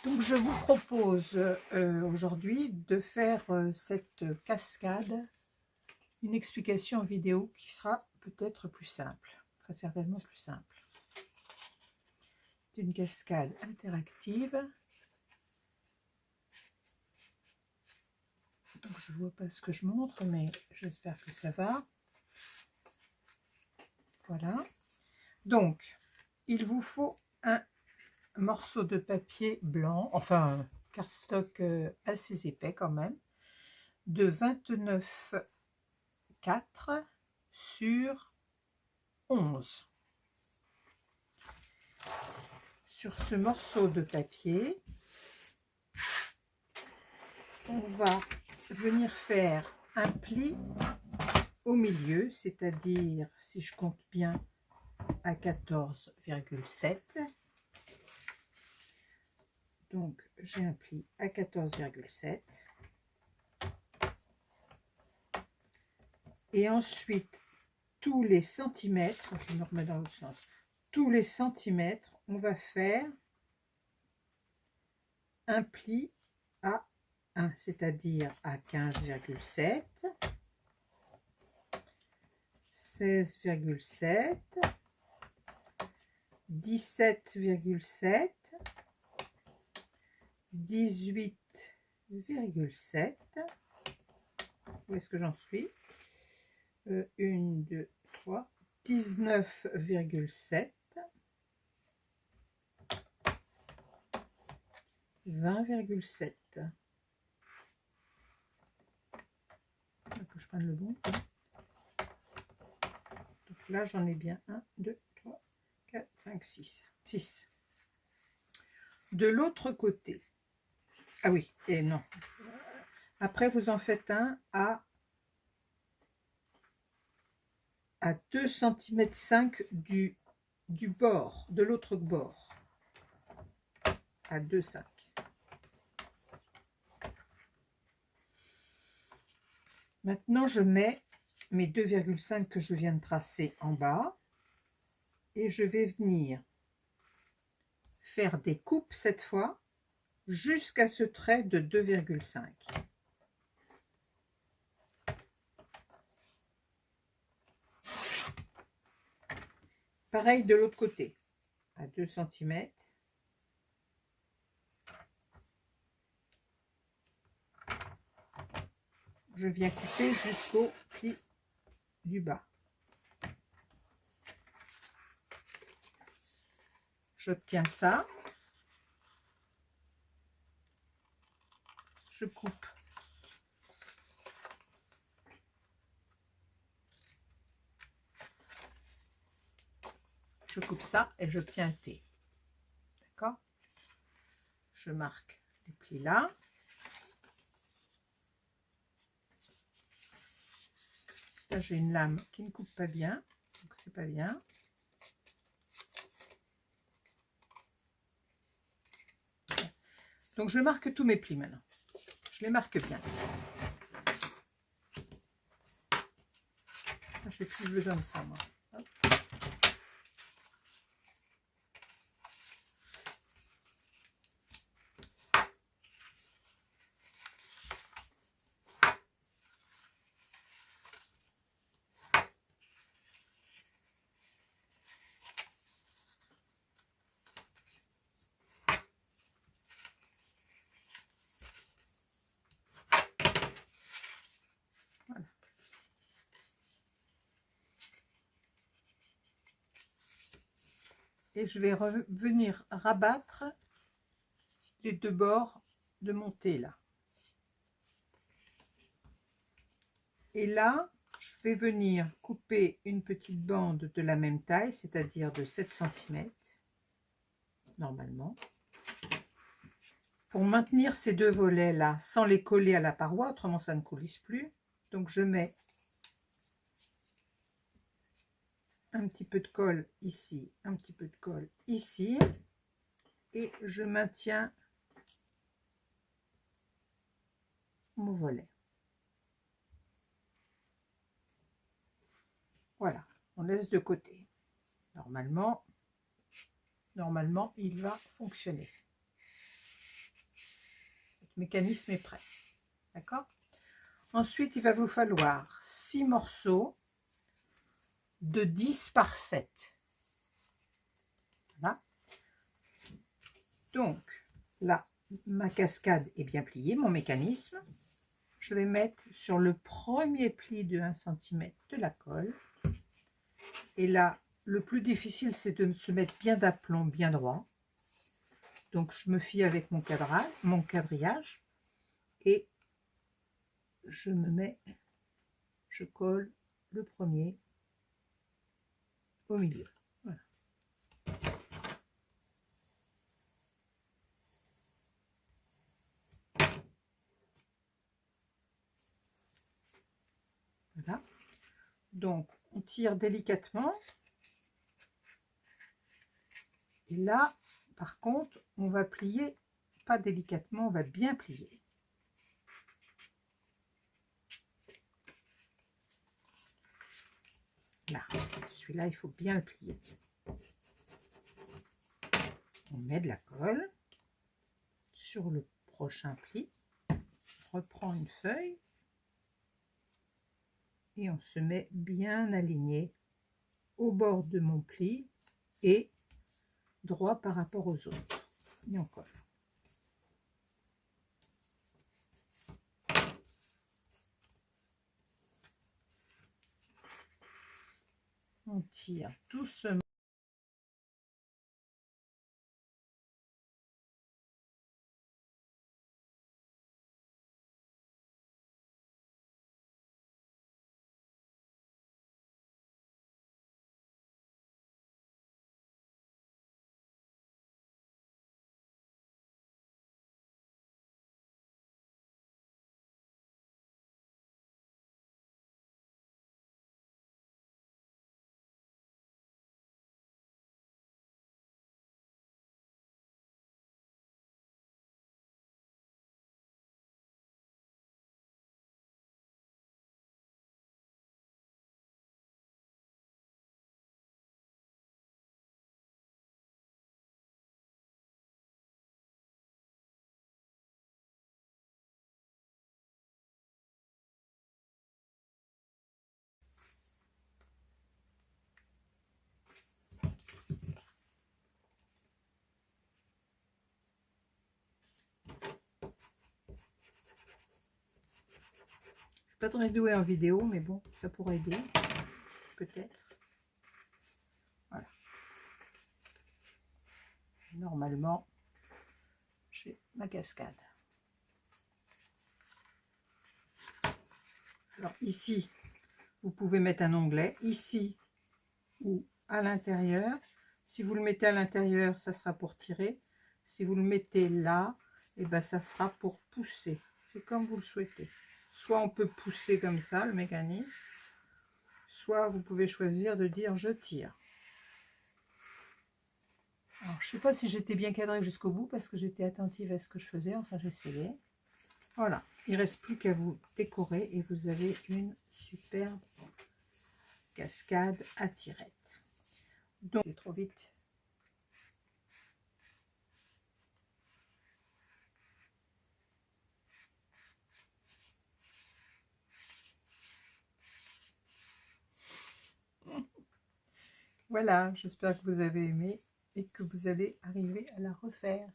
Donc je vous propose aujourd'hui de faire cette cascade, une explication en vidéo qui sera peut-être plus simple, enfin certainement plus simple. C'est une cascade interactive. Donc je ne vois pas ce que je montre, mais j'espère que ça va. Voilà. Donc, il vous faut un morceau de papier blanc, enfin cardstock assez épais quand même, de 29,4 sur 11. Sur ce morceau de papier, on va venir faire un pli au milieu, c'est-à-dire, si je compte bien, à 14,7. Donc, j'ai un pli à 14,7. Et ensuite, tous les centimètres, je me remets dans l'autre sens, tous les centimètres, on va faire un pli à 1, c'est-à-dire à 15,7, 16,7, 17,7, 18,7. Où est-ce que j'en suis? 1, 2, 3, 19,7, 20,7. Que je prenne le bon. Donc là, j'en ai bien 1, 2, 3, 4, 5, 6. 6. De l'autre côté. Ah oui, et non. Après, vous en faites un à 2 cm 5 du bord, de l'autre bord. À 2,5. Maintenant, je mets mes 2,5 que je viens de tracer en bas et je vais venir faire des coupes cette fois jusqu'à ce trait de 2,5. Pareil de l'autre côté, à 2 cm. Je viens couper jusqu'au pli du bas. J'obtiens ça. Je coupe. Je coupe ça et j'obtiens un T. D'accord? Je marque les plis là. Là, j'ai une lame qui ne coupe pas bien, donc c'est pas bien. Donc, je marque tous mes plis maintenant. Je les marque bien. Je n'ai plus besoin de ça, moi. Hop. Voilà. Et je vais venir rabattre les deux bords de mon T là. Et là, je vais venir couper une petite bande de la même taille, c'est-à-dire de 7 cm, normalement, pour maintenir ces deux volets là, sans les coller à la paroi, autrement ça ne coulisse plus. Donc je mets un petit peu de colle ici, un petit peu de colle ici, et je maintiens mon volet. Voilà, on laisse de côté. Normalement, il va fonctionner. mécanisme est prêt. D'accord? Ensuite, il va vous falloir 6 morceaux de 10 par 7. Voilà. Donc, là, ma cascade est bien pliée, mon mécanisme. Je vais mettre sur le premier pli de 1 cm de la colle. Et là, le plus difficile, c'est de se mettre bien d'aplomb, bien droit. Donc, je me fie avec mon quadrillage. Et je colle le premier au milieu. Voilà. Voilà. Donc, on tire délicatement. Et là, par contre, on va plier, pas délicatement, on va bien plier. Là, celui-là, il faut bien le plier. On met de la colle sur le prochain pli, on reprend une feuille et on se met bien aligné au bord de mon pli et droit par rapport aux autres. Et on colle. On tire doucement. Pas très douée en vidéo, mais bon, ça pourrait aider, peut-être. Voilà. Normalement, j'ai ma cascade. Alors ici, vous pouvez mettre un onglet, ici ou à l'intérieur. Si vous le mettez à l'intérieur, ça sera pour tirer. Si vous le mettez là, et ben ça sera pour pousser. C'est comme vous le souhaitez. Soit on peut pousser comme ça, le mécanisme, soit vous pouvez choisir de dire je tire. Alors, je ne sais pas si j'étais bien cadrée jusqu'au bout parce que j'étais attentive à ce que je faisais, enfin j'essayais. Voilà, il ne reste plus qu'à vous décorer et vous avez une superbe cascade à tirette. Donc, c'est trop vite. Voilà, j'espère que vous avez aimé et que vous allez arriver à la refaire.